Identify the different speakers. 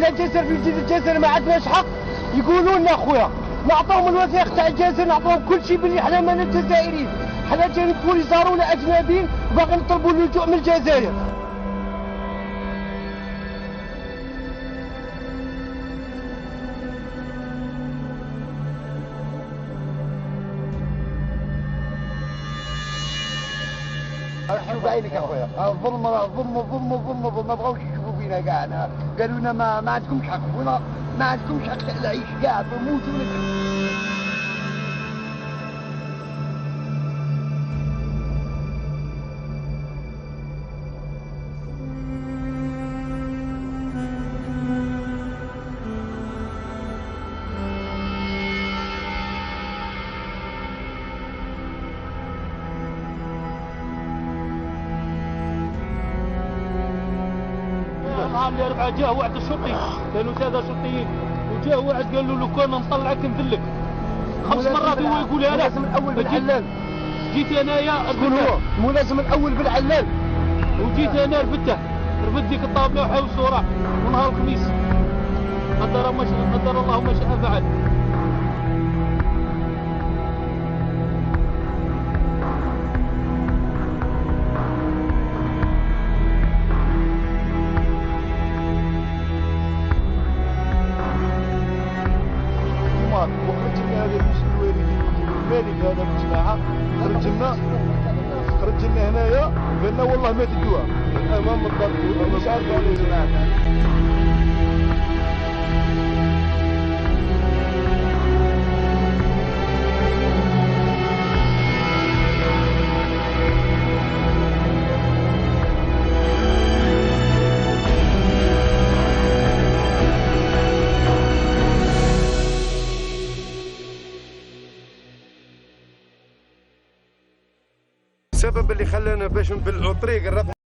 Speaker 1: تاع الجزائر في جديد الجزائر ما عندناش حق يقولوا لنا خويا نعطوهم الوثائق تاع الجزائر نعطوهم كل شيء بلي حنا مانا جزائريين حنا جايين بوليزارو ولا اجنبيين باغي نطلبوا اللجوء من الجزائر.
Speaker 2: شوف عينك يا خويا الظلم ظلم ما بغاوش يشوفوا فينا كاع قالوا لنا ما عندكمش حق هنا ما عندكمش حق العيش كاع بموتوا
Speaker 3: العام اللي 4 جاه واحد الشرطي كانوا 3 شرطيين وجاه واحد قال له لو كان نطلعك نذلك 5 مرات هو يقول انا
Speaker 1: لازم الاول بالحلال
Speaker 3: جيت انايا
Speaker 1: شكون هو مو لازم الاول بالحلال
Speaker 3: وجيت انا رفدت ديك الطابله وحاول الصوره ونهار الخميس قدر الله ما شاء فعل.
Speaker 2: وخرج لنا هذا المسلم الوالدين المالك هذا بالجماعه خرج لنا هنايا قال لنا والله مات الدواء امام الضرب مش عارف هذا يا جماعه. السبب اللي خلانا باش نبلعوا طريق الرفع